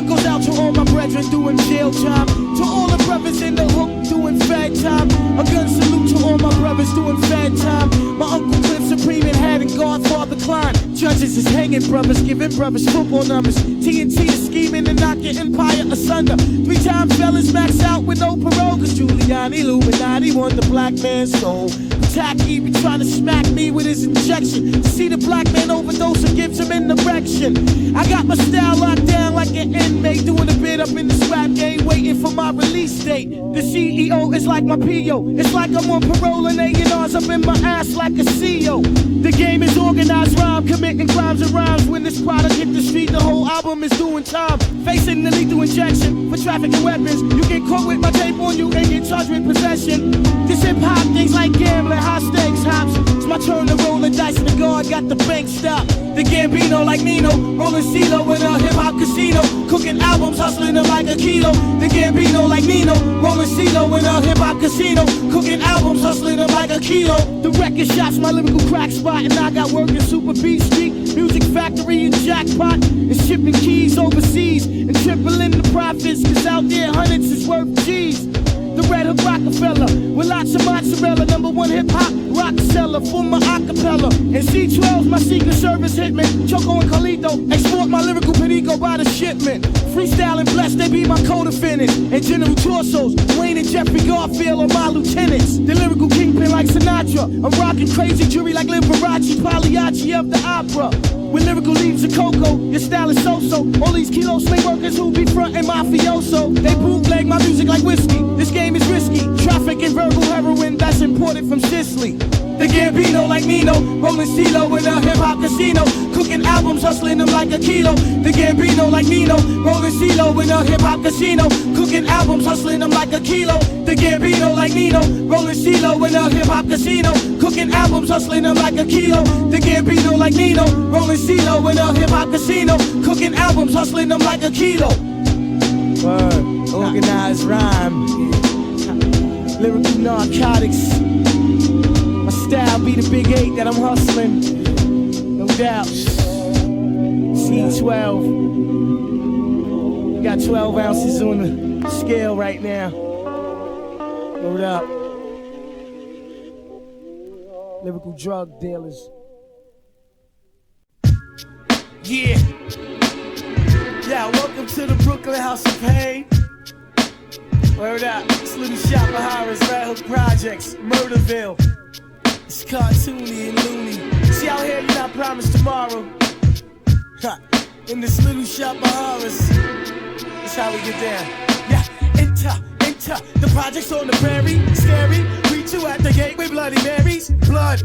Salute goes out to all my brethren doing jail time, to all the brothers in the hook doing fag time. A gun salute to all my brothers doing fag time. My Uncle Cliff Supreme and had and Godfather Klein. Judges is hanging brothers, giving brothers football numbers. TNT is scheming and knocking empire asunder. 3-time fellas max out with no parole, cause Giuliani Illuminati won the black man's soul. Tacky be trying to smack me with his injection. To see the black man overdose and gives him an erection. I got my style locked down like an inmate, doing a bit up in the swap game, waiting for my release date. The CEO is like my PO. It's like I'm on parole and A&R's up in my ass like a CEO. The game is organized rhyme, committing crimes and rhymes. When this product hit the street, the whole album is doing time. Facing the lethal injection for trafficking weapons. You get caught with my tape on you and get charged with possession. This hip-hop thing's like gambling, high stakes hops. It's my turn to roll the dice and the guard got the bank stop. The Gambino like Nino, rolling CeeLo in a hip-hop casino. Cooking albums, hustling them like a kilo. The Gambino like Nino, rolling CeeLo in a hip-hop casino. Cooking albums, hustling them like a kilo. The record shop's my lyrical crack spot, and I got work in Super B Street, Music Factory and Jackpot, and shipping keys overseas, and tripling the profits, cause out there hundreds is worth G's. The Red Hook Rockefeller, with lots of mozzarella, #1 hip-hop rock seller for my acapella. And C12's my Secret Service hitman, Choco and Carlito, export my lyrical perico by the shipment. Freestyle and blessed, they be my co-defendants. And General Torsos, Wayne and Jeffrey Garfield are my lieutenants. The lyrical kingpin like Sinatra, I'm rocking crazy jewelry like Liberace, Pagliacci of the opera. With lyrical leaves of cocoa, your style is so-so. All these kilo swing workers who be frontin' mafioso, they bootleg my music like whiskey. This game is risky, trafficking verbal heroin that's imported from Sicily. The Gambino like Nino, rolling CeeLo in a hip-hop casino. Cooking albums, hustling them like a kilo. The Gambino like Nino, rolling CeeLo in a hip-hop casino. Cooking albums, hustling them like a kilo. The Gambino like Nino, rolling CeeLo in a hip-hop casino. Cooking albums, hustling them like a kilo. The Gambino like Nino, rolling CeeLo in a hip-hop casino. Cooking albums, hustling them like a kilo. Word, organized rhyme, lyrical narcotics. My style be the big 8 that I'm hustling, no doubt. C12, got 12 ounces on the scale right now. Hold up. Lyrical drug dealers. Yeah. Yeah, welcome to the Brooklyn House of Pain. Word up, it's Lidushopahorraz, Red Hook Projects, Murderville. It's cartoony and loony. See out here, you're not promised tomorrow. Ha, in this Lidushopahorraz, that's how we get down. Yeah, enter, the projects on the prairie, scary. Greet you at the gate with Bloody Marys. Blood,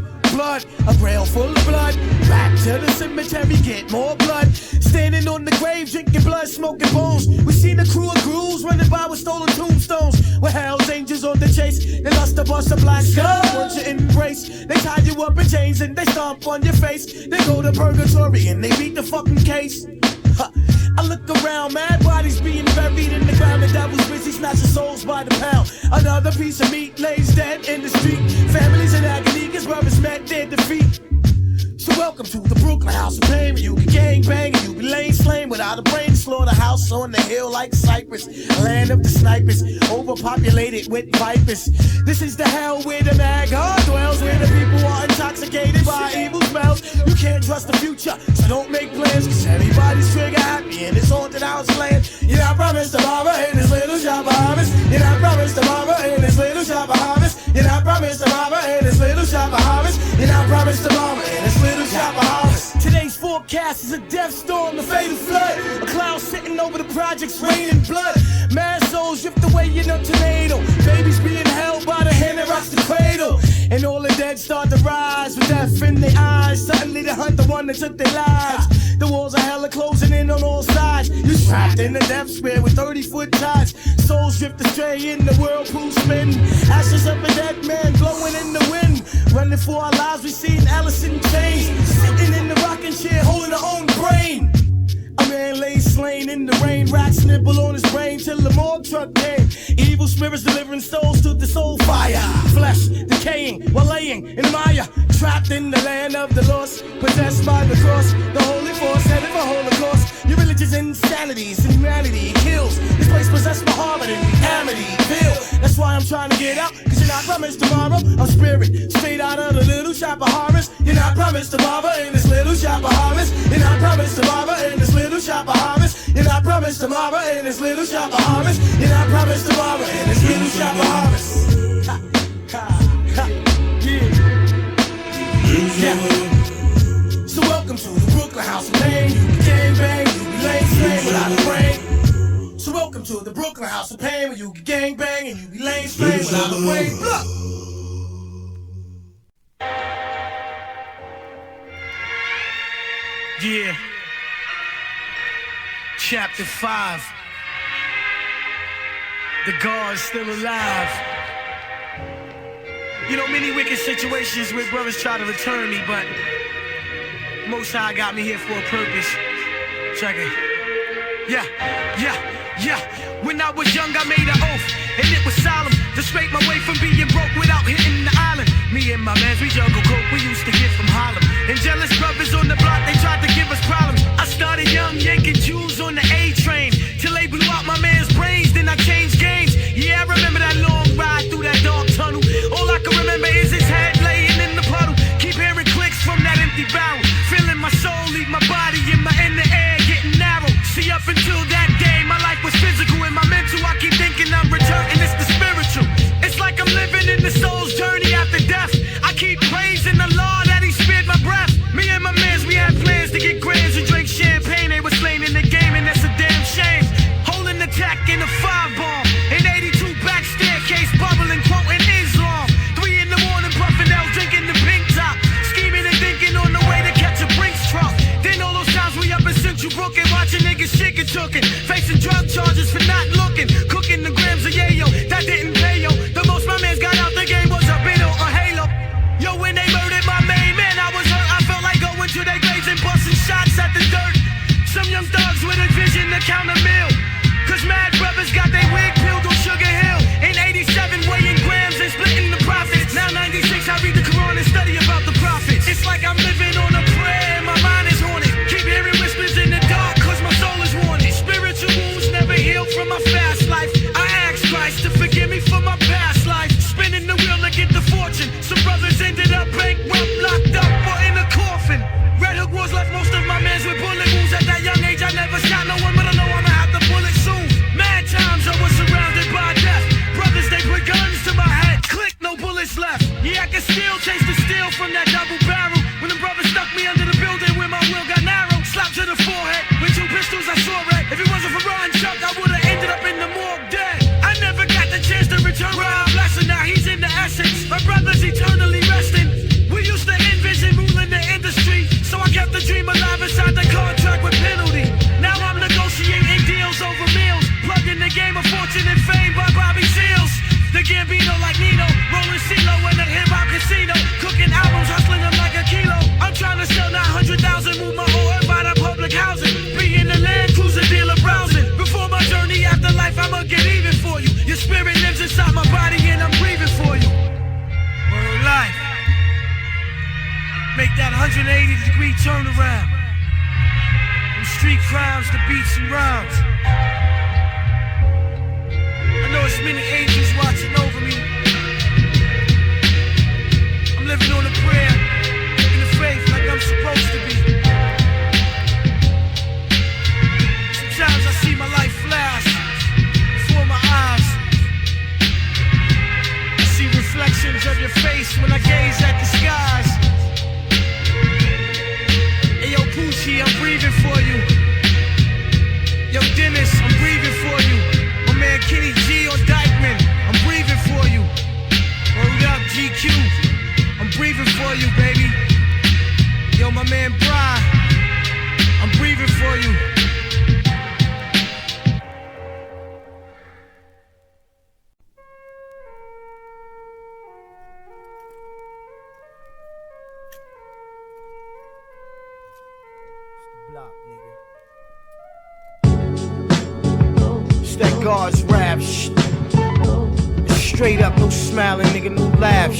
a rail full of blood. Back to the cemetery, get more blood. Standing on the grave, drinking blood, smoking bones. We seen a crew of ghouls running by with stolen tombstones. With Hell's Angels on the chase, they lost to bust a black skull. Want you embrace, they tie you up in chains and they stomp on your face. They go to purgatory and they beat the fucking case. I look around, mad bodies being buried in the ground. The devil's busy snatching souls by the pound. Another piece of meat lays dead in the street. Families in agony, cause brothers met their defeat. So welcome to the Brooklyn House of Pain, where you can gang bang and you can lay slain without a brain. Slaughterhouse on the hill like Cyprus, land of the snipers, overpopulated with vipers. This is the hell where the mad God dwells, where the people are intoxicated by evil smells. You can't trust the future, so don't make plans, cause everybody's trigger happy in this haunted house land. You're not promised tomorrow in this Lidushopahorraz. You're not promised tomorrow in this Lidushopahorraz. You're not promised tomorrow in this Lidushopahorraz. You're not promised tomorrow in this Lidushopahorraz. Today's forecast is a death storm, a fatal flood. A cloud sitting over the projects, raining blood. Mad souls drift away in a tornado. Babies being held by the hand that rocks the cradle. And all the dead start to rise with death in their eyes. Suddenly they hunt the one that took their lives. The walls of hell are closing in on all sides. You're trapped in the death square with 30-foot tides. Souls drift astray in the whirlpool spin. Ashes of a dead man blowing in the wind. Running for our lives, we seen Alice in chains. Sitting in the rocking chair, holding her own brain. A man lay slain in the rain. Rats nibble on his brain till the morgue truck came. Evil spirits delivering souls to the soul fire. Flesh decaying while laying in mire. Trapped in the land of the lost, possessed by the cross. The holy force headed for Holocaust. Your religion's insanity, humanity kills. This place possessed by harmony, Amityville. That's why I'm trying to get out, cause you're not promised tomorrow. I'm spirit, straight out of the Lidushopahorraz. You're not promised tomorrow in this Lidushopahorraz. You're not promised tomorrow in this Lidushopahorraz. You're not promised tomorrow in this Lidushopahorraz. You're not promised tomorrow in this Lidushopahorraz. Ha, ha, ha, yeah. Yeah. So welcome to the Brooklyn House of Pain. You can gang bang, you be lame straight without a brain. So welcome to the Brooklyn House of Pain, where you can gang bang and you be lame straight without a brain. Look. Yeah. Chapter 5. The God's still alive. You know, many wicked situations where brothers try to return me, but Most High got me here for a purpose. Check it. Yeah. When I was young, I made an oath, and it was solemn to scrape my way from being broke without hitting the island. Me and my mans, we juggle coke, we used to get from Harlem. And jealous brothers on the block, they tried to give us problems. I started young, yanking Jews on the A train, till they blew out my man's brains, then I changed games. Yeah, I remember that long ride through that dark tunnel. All I can remember is his head laying in the puddle. Keep hearing clicks from that empty barrel, feeling my soul leave my body in the air, getting narrow. See, up until that day, my life was physical and my mental. I keep thinking I'm returning, it's the spiritual. It's like I'm living in the soul's journey after death. I keep praising the Lord that he spared my breath. Me and my mans, we had plans to get grands and drink champagne. They were slain in the game and that's a damn shame. Holding the tech in a 5-bomb, an 82 back staircase, bubbling, quoting Islam. 3 in the morning, puffing out, drinking the pink top, scheming and thinking on the way to catch a Brinks truck. Then all those times we up in Central Brooklyn, watching niggas shit get tookin', facing drug charges for not looking, cooking the grams of yayo, that didn't pay yo. The most my mans got out the game was a bit or a halo. Yo, when they murdered my main man, I was hurt. I felt like going to their graves and busting shots at the dirt. Some young thugs with a vision to count a meal, cause mad brothers got their wig peeled on Sugar Hill. In 87, weighing grams and splitting the profits. Now 96, I read the Quran and study about the prophets. It's like I'm living on a prayer, my mind is haunted. Keep hearing whispers in the dark, cause my soul is wanted. Spiritual wounds never healed from my fast life. I asked Christ to forgive me for my past life. Spinning the wheel to get the fortune. Some brothers ended up bankrupt, locked up, or in a coffin. Red Hook Wars left most of my mans with bullet wounds. At that young age, I never shot no one, but I know I'ma have to pull it soon. Mad times, I was surrounded by death. Brothers, they put guns to my head. Click, no bullets left. Yeah, I can still taste the steel from that double barrel. When the brothers stuck me under the building where my will got narrow. Slap to the forehead with 2 pistols, I saw red. If it wasn't for Ron Chuck, I would've ended up in the morgue dead. I never got the chance to return Rob Lesson. Now he's in the essence. My brother's eternally resting. We used to envision ruling the industry, so I kept the dream alive inside the contract with penalty. Now I'm negotiating deals over meals, plugging the game of fortune and fame by Bobby Seals. The Gambino like Nino, rolling CeeLo in the hip-hop casino, cooking albums, hustling them like a kilo. I'm trying to sell 900,000, move my whole earth out of public housing, be in the Land Cruiser dealer browsing. Before my journey after life, I'ma get even for you. Your spirit lives inside my body and I'm breathing for you. Word life. Make that 180-degree turnaround. From street crimes to beats and rhymes. I know it's many angels watching over me. I'm living on a prayer, in the faith like I'm supposed to be. Sometimes I see my life flash before my eyes. I see reflections of your face when I gaze at the skies. Hey yo, Poochie, I'm breathing for you. Yo, Dennis, I'm breathing for you. My man Kenny G on Dykeman, I'm breathing for you. Hold up, GQ, I'm breathing for you, baby. Yo, my man Brian, I'm breathing for you. Block, nigga. God's wrath. Straight up, no smiling, nigga, no laugh.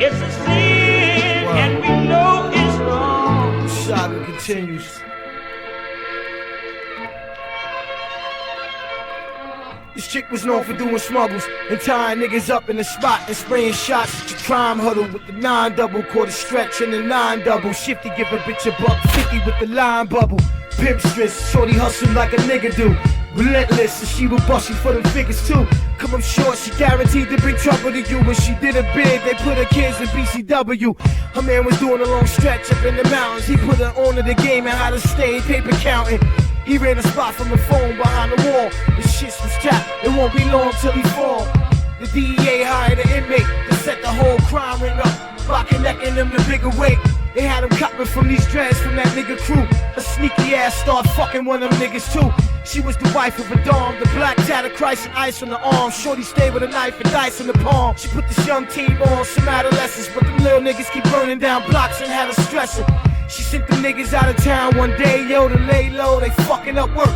It's a sin, and we know it's wrong. Saga continues. This chick was known for doing smuggles and tying niggas up in the spot and spraying shots at your crime huddle with the 9-double, quarter stretch and the 9-double. Shifty give a bitch $150 with the line bubble. Pimp strips, shorty hustle like a nigga do. Relentless, and she will bust you for them figures too. Come up short, she guaranteed to bring trouble to you. When she did a bid, they put her kids in BCW. Her man was doing a long stretch up in the mountains. He put her on to the game and how to stay paper counting. He ran a spot from the phone behind the wall. The shits was tapped, it won't be long till he fall. The DEA hired an inmate to set the whole crime ring up by connecting them to bigger weight. They had him copping from these dreads from that nigga crew. A sneaky ass start fucking one of them niggas too. She was the wife of a dom, the black tatted Christ and ice on the arm. Shorty stayed with a knife and dice in the palm. She put this young team on some adolescents, but them little niggas keep burning down blocks and had her stressing. She sent them niggas out of town one day, yo, to lay low, they fucking up work.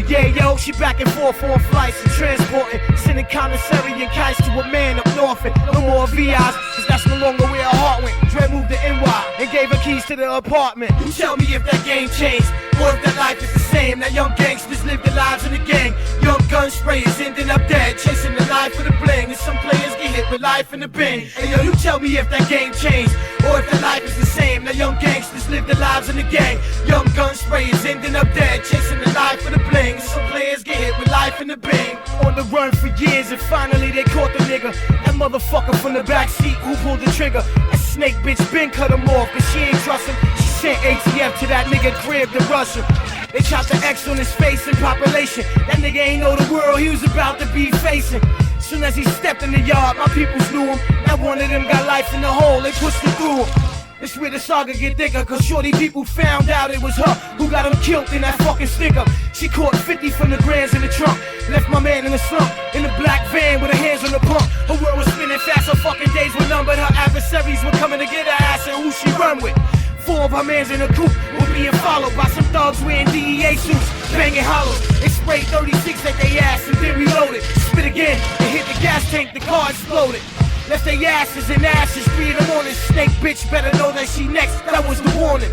Yeah, yo, she back and forth on flights and transporting, sending commissary and kites to a man up north. And no more VIs, cause that's no longer where her heart went. Dre moved to NY and gave her keys to the apartment. You tell me if that game changed, or if that life is the same. Now young gangsters live their lives in the gang. Young gun sprayers ending up dead, chasing the life of the bling. And some players get hit with life in the bin. Hey yo, you tell me if that game changed, or if that life is the same. Now young gangsters live their lives in the gang. Young gun sprayers ending up dead, chasing the life of the bling. Some players get hit with life in the bing. On the run for years and finally they caught the nigga. That motherfucker from the backseat who pulled the trigger. That snake bitch been cut him off, but she ain't trust him. She sent ATF to that nigga crib to rush him. They chopped the X on his face in population. That nigga ain't know the world he was about to be facing. Soon as he stepped in the yard, my peoples knew him. That one of them got life in the hole, they pushed him through him. It's where the saga get thicker, cause shorty people found out it was her who got him killed in that fucking stick-up. She caught 50 from the grands in the trunk, left my man in the slump, in the black van with her hands on the pump. Her world was spinning fast, her fucking days were numbered. Her adversaries were coming to get her ass and who she run with. 4 of her mans in a coupe were being followed by some thugs wearing DEA suits, banging hollows. They sprayed 36 at their ass and then reloaded. Spit again and hit the gas tank, the car exploded. Left their asses in ashes, 3 in the morning. Snake bitch better know that she next, that was the warning.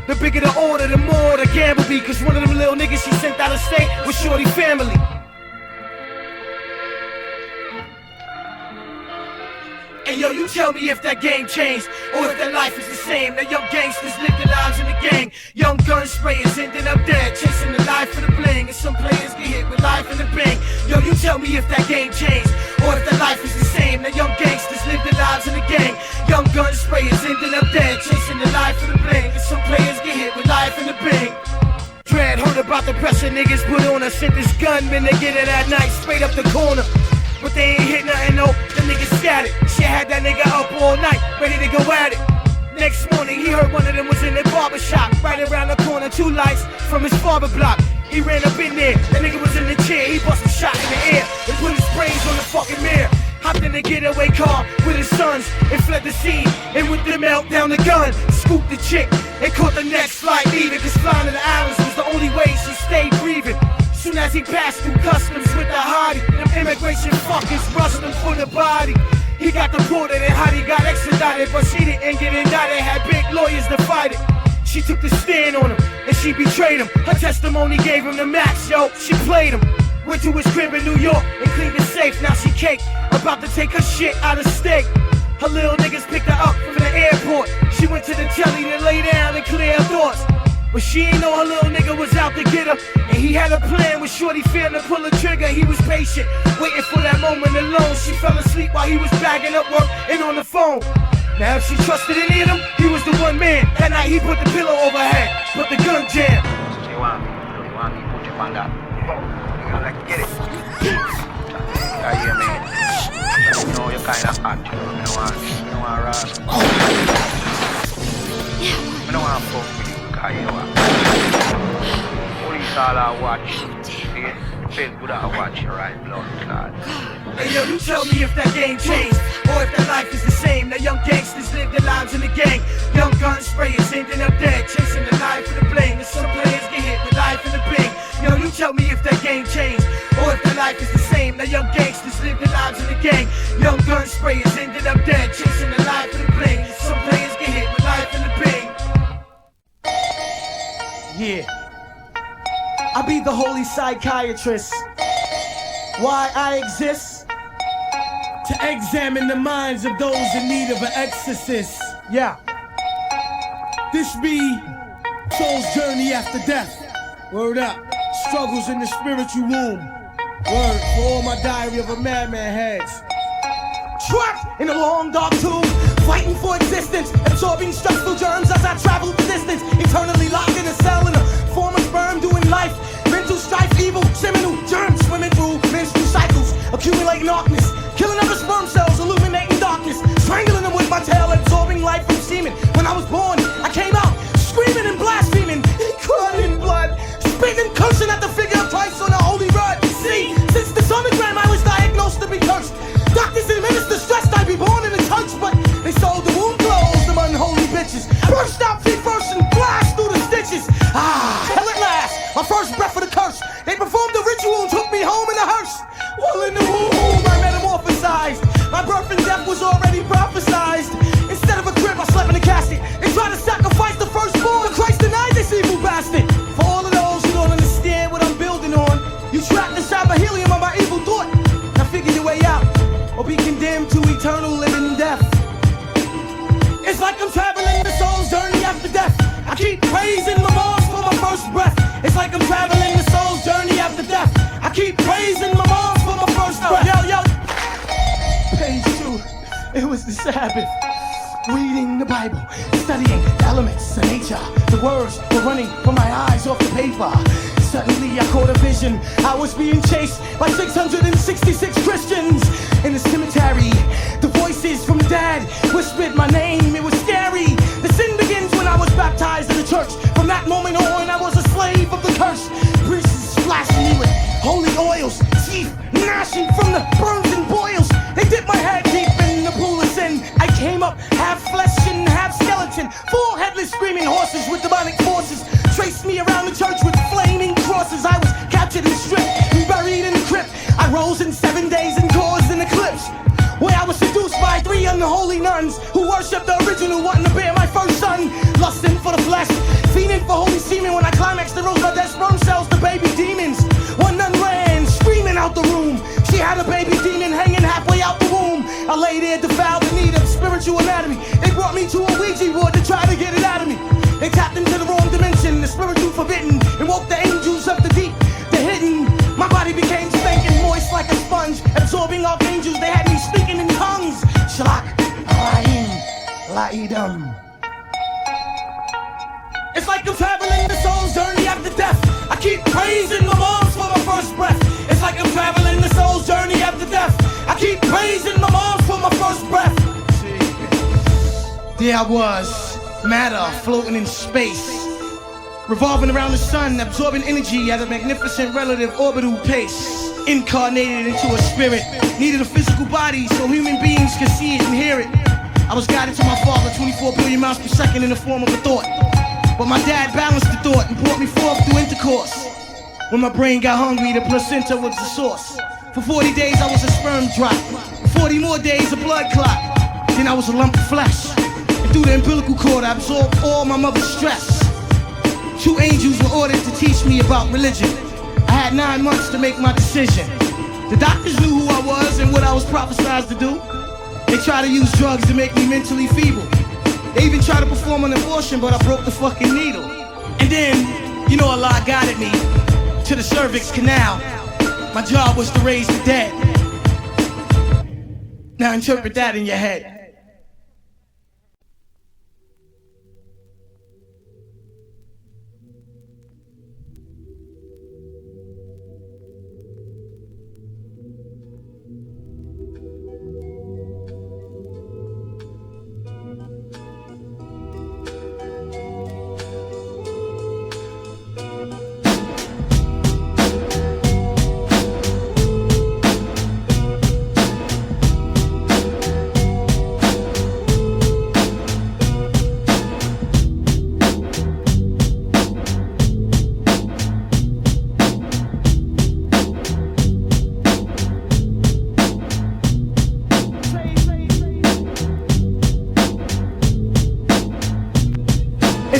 The bigger the order, the more the gamble be. Cause one of them little niggas she sent out of state was shorty family. And yo, you tell me if that game changed, or if that life is the same. Now young gangsters live their lives in the gang. Young gun sprayers ending up dead, chasing the life of the bling. And some players get hit with life in the bang. Yo, you tell me if that game changed, or if that life is the same. Now young gangsters live their lives in the gang. Young gun sprayers ending up dead, chasing the life of the bling. And some players get hit with life in the bang. Dread heard about the pressure niggas put on her. Sent this gunman to get it at night, straight up the corner. But they ain't hit nothing, no, the niggas scattered. Shit had that nigga up all night, ready to go at it. Next morning, he heard one of them was in the barbershop, right around the corner, 2 lights from his barber block. He ran up in there, that nigga was in the chair, he bust a shot in the air, and put his brains on the fucking mirror. Hopped in the getaway car with his sons, and fled the scene, and with the melt down the gun, scooped the chick, and caught the next flight leaving, cause flying to the islands was the only way she stayed breathing. Soon as he passed through customs with the hottie, them immigration fuckers rushed him for the body. He got deported and Hottie got extradited, but she didn't get indicted, had big lawyers to fight it. She took the stand on him, and she betrayed him. Her testimony gave him the max, yo, she played him. Went to his crib in New York and cleaned the safe, now she caked, about to take her shit out of state. Her little niggas picked her up from the airport. She went to the telly to lay down and clear her thoughts. But she ain't know her little nigga was out to get her. And he had a plan with shorty fearing to pull the trigger. He was patient, waiting for that moment alone. She fell asleep while he was bagging up work and on the phone. Now if she trusted any of them, he was the one man. That night he put the pillow over her head, put the gun jam. You want me, put your finger. You gotta get it. Yeah, hear me? You know you're kinda hot, you don't want ras. I don't want fuck with you. You know what? Police all I watch. See? Feel good I watch you right, blood clot. Hey yo, you tell me if that game changed, or Or if their life is the same, the young gangsters live their lives in the gang. Young gun sprayers ending up dead, chasing the life for the bling. And some players get hit with life in the bing. Yo, you tell me if that game changed, or if their life is the same. The young gangsters live their lives in the gang. Young gun sprayers ended up dead, chasing the life for the bling. And some players get hit with life in the bing. Yeah, I be the holy psychiatrist. Why I exist? To examine the minds of those in need of an exorcist. Yeah. This be soul's journey after death. Word up. Struggles in the spiritual womb. Word for all my diary of a madman heads. Trapped in a long dark tomb, fighting for existence, absorbing stressful germs as I travel the distance. Eternally locked in a cell in a form of sperm, doing life. Mental strife, evil, seminal germs swimming through menstrual cycles, accumulating darkness, killing other sperm cells, illuminating darkness, strangling them with my tail, absorbing life from semen. When I was born, I came out screaming and blaspheming, crying in blood, spitting, cursing at the figure of Christ on a holy rod. See, since the sonogram I was diagnosed to be cursed. Doctors administer stressed I'd be born in a church, but they sold the womb clothes, them unholy bitches. Burst out feet first and blast through the stitches. Ah, hell at last, my first breath of the curse. They performed the ritual and took me home in a hearse. While in the womb I metamorphosized. My birth and death was already prophesized. Instead of a crib I slept in a casket. They tried to sacrifice the firstborn, but Christ denied this evil bastard. For all of those who don't understand what I'm building on, you trapped inside my helium of my evil thought. Now figure your way out, or be condemned to eternal living death. It's like I'm traveling the soul's journey after death. I keep praising my moms for my first breath. It's like I'm traveling the soul's journey after death. I keep praising my moms for my first breath. Yo, page 2, it was the Sabbath. Reading the Bible, studying the elements of nature. The words were running from my eyes off the paper. Suddenly I caught a vision. I was being chased by 666 Christians in the cemetery. The voices from Dad whispered my name. It was scary. The sin begins when I was baptized in the church. From that moment on, I was a slave of the curse. Priests flashing me with holy oils, teeth gnashing from the burns and boils. They dipped my head deep in the pool of sin. I came up half flesh and half skeleton. 4 headless screaming horses with demonic forces traced me around the church with flaming crosses. I was captured and stripped and buried in the crypt. I rose in 7 days and caused an eclipse, where I was seduced by 3 unholy nuns who worshipped the original, wanting to bear my first son. Lusting for the flesh, fiending for holy semen. When I climaxed, the rose my dead sperm cells, the baby demons. One nun ran, screaming out the room. She had a baby demon hanging halfway out the womb. I lay there defiled in need of spiritual anatomy. They brought me to a Ouija board to try to get it out of me. They tapped into the wrong dimension, the spiritual forbidden, and woke the angels of the deep, the hidden. My body became spanking moist like a sponge, absorbing archangels. They had me speaking in tongues. Shalak, Rahim, La'idam. It's like I'm traveling the soul's journey after death. I keep praising my moms for my first breath. It's like I'm traveling the soul's journey after death. I keep praising my moms for my first breath. There I was, matter floating in space, revolving around the sun, absorbing energy at a magnificent relative orbital pace. Incarnated into a spirit, needed a physical body so human beings could see it and hear it. I was guided to my father 24 billion miles per second in the form of a thought. But my dad balanced the thought and brought me forth through intercourse. When my brain got hungry, the placenta was the source. For 40 days I was a sperm drop, 40 more days a blood clot. Then I was a lump of flesh, and through the umbilical cord I absorbed all my mother's stress. 2 angels were ordered to teach me about religion. I had 9 months to make my decision. The doctors knew who I was and what I was prophesied to do. They tried to use drugs to make me mentally feeble. They even tried to perform an abortion, but I broke the fucking needle. And then, you know, Allah guided me to the cervix canal. My job was to raise the dead. Now interpret that in your head.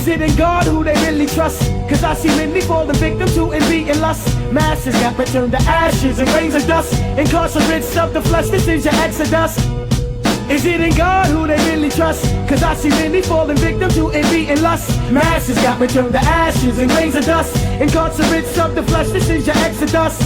Is it in God who they really trust? Cause I see many falling victim to envy and lust. Masses got returned to ashes and grains of dust. Incarcerates of the flesh, this is your exodus. Is it in God who they really trust? Cause I see many falling victim to envy and lust. Masses got returned to ashes and grains of dust. Incarcerates of the flesh, this is your exodus.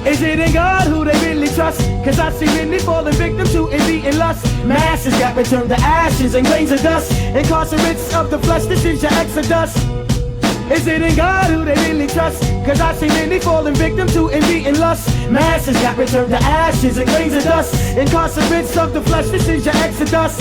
Is it in God who they really trust? Cause I see many falling victim to envy and lust. Masses got returned to ashes and grains of dust. Incarcerates of the flesh, this is your exodus. Is it in God who they really trust? Cause I see many falling victim to envy and lust. Masses got returned to ashes and grains of dust. Incarcerates of the flesh, this is your exodus.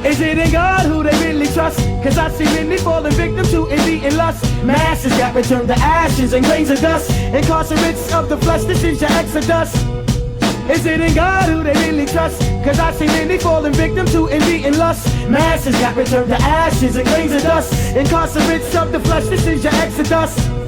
Is it in God who they really trust? Cause I see many falling victim to envy and lust. Masses got returned to ashes and grains of dust. Incarcerates of the flesh, this is your exodus. Is it in God who they really trust? Cause I see many falling victim to envy and lust. Masses got returned to ashes and grains of dust. Incarcerates of the flesh, this is your exodus.